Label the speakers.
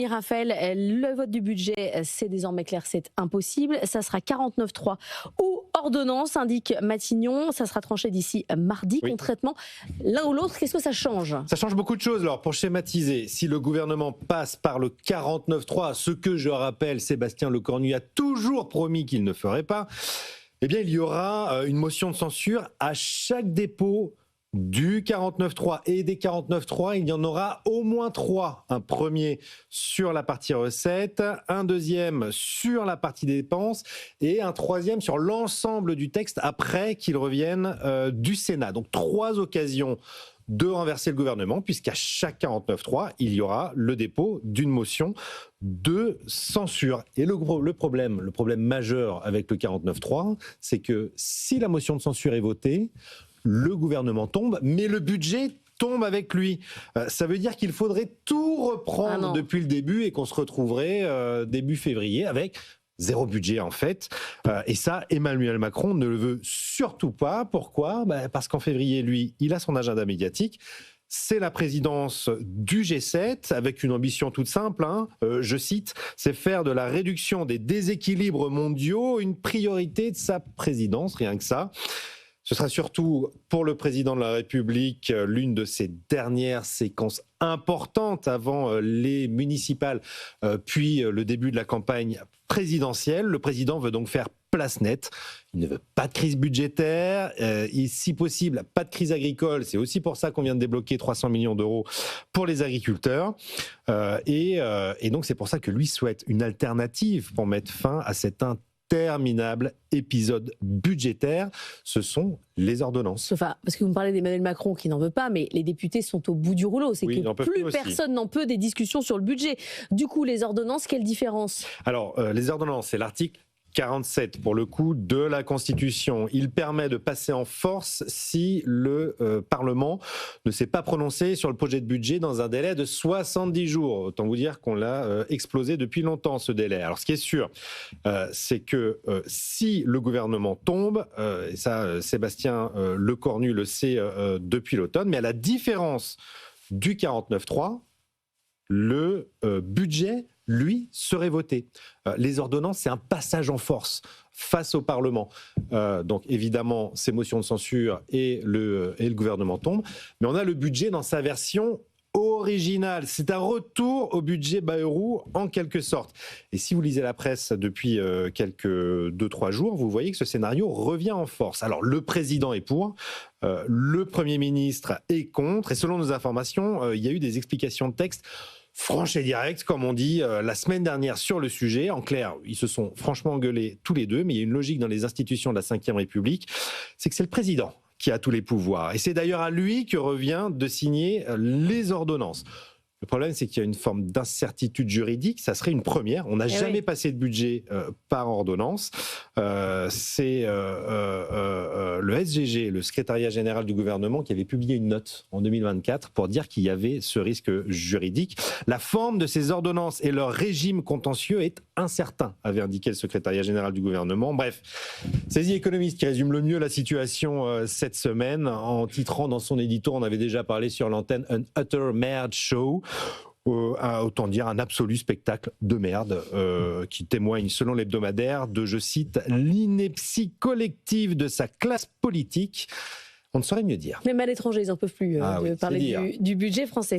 Speaker 1: Et Raphaël, le vote du budget, c'est désormais clair, c'est impossible. Ça sera 49.3 ou ordonnance, indique Matignon. Ça sera tranché d'ici mardi.
Speaker 2: Oui.
Speaker 1: Concrètement, l'un ou l'autre, qu'est-ce que ça change ?
Speaker 2: Ça change beaucoup de choses. Alors, pour schématiser, si le gouvernement passe par le 49.3, ce que je rappelle, Sébastien Lecornu a toujours promis qu'il ne ferait pas, eh bien, il y aura une motion de censure à chaque dépôt du 49.3 et des 49.3, il y en aura au moins 3. Un premier sur la partie recettes, un deuxième sur la partie dépenses et un troisième sur l'ensemble du texte après qu'il revienne du Sénat. Donc 3 occasions de renverser le gouvernement, puisqu'à chaque 49.3, il y aura le dépôt d'une motion de censure. Et le problème majeur avec le 49.3, c'est que si la motion de censure est votée, le gouvernement tombe, mais le budget tombe avec lui. Ça veut dire qu'il faudrait tout reprendre depuis le début et qu'on se retrouverait début février avec 0 budget en fait. Et ça, Emmanuel Macron ne le veut surtout pas. Pourquoi ? Parce qu'en février, lui, il a son agenda médiatique. C'est la présidence du G7 avec une ambition toute simple, je cite, c'est faire de la réduction des déséquilibres mondiaux une priorité de sa présidence, rien que ça. Ce sera surtout pour le président de la République l'une de ses dernières séquences importantes avant les municipales, puis le début de la campagne présidentielle. Le président veut donc faire place nette. Il ne veut pas de crise budgétaire, et si possible, pas de crise agricole. C'est aussi pour ça qu'on vient de débloquer 300 millions d'euros pour les agriculteurs. Et donc c'est pour ça que lui souhaite une alternative pour mettre fin à cet interminable épisode budgétaire, ce sont les ordonnances.
Speaker 1: Enfin, parce que vous me parlez d'Emmanuel Macron qui n'en veut pas, mais les députés sont au bout du rouleau. C'est que plus personne n'en peut des discussions sur le budget. Du coup, les ordonnances, quelle différence ?
Speaker 2: Alors, les ordonnances, c'est l'article 47 pour le coup de la Constitution. Il permet de passer en force si le Parlement ne s'est pas prononcé sur le projet de budget dans un délai de 70 jours. Autant vous dire qu'on l'a explosé depuis longtemps ce délai. Alors ce qui est sûr, c'est que si le gouvernement tombe, et ça Sébastien Lecornu le sait depuis l'automne, mais à la différence du 49.3, le budget lui, serait voté. Les ordonnances, c'est un passage en force face au Parlement. Donc évidemment, ces motions de censure et le gouvernement tombent. Mais on a le budget dans sa version originale. C'est un retour au budget Bayrou en quelque sorte. Et si vous lisez la presse depuis quelques 2-3 jours, vous voyez que ce scénario revient en force. Alors le président est pour, le Premier ministre est contre. Et selon nos informations, il y a eu des explications de texte franche et directe, comme on dit, la semaine dernière sur le sujet. En clair, ils se sont franchement engueulés tous les deux, mais il y a une logique dans les institutions de la Ve République, c'est que c'est le président qui a tous les pouvoirs. Et c'est d'ailleurs à lui que revient de signer les ordonnances. Le problème, c'est qu'il y a une forme d'incertitude juridique. Ça serait une première. On n'a jamais passé de budget par ordonnance. C'est le SGG, le secrétariat général du gouvernement, qui avait publié une note en 2024 pour dire qu'il y avait ce risque juridique. La forme de ces ordonnances et leur régime contentieux est incertain, avait indiqué le secrétariat général du gouvernement. Bref, c'est The Economist qui résume le mieux la situation cette semaine en titrant dans son édito, on avait déjà parlé sur l'antenne, « An utter merde show ». Autant dire un absolu spectacle de merde qui témoigne, selon l'hebdomadaire, de, je cite, l'ineptie collective de sa classe politique. On ne saurait mieux dire.
Speaker 1: Même à l'étranger, ils n'en peuvent plus de parler du budget français.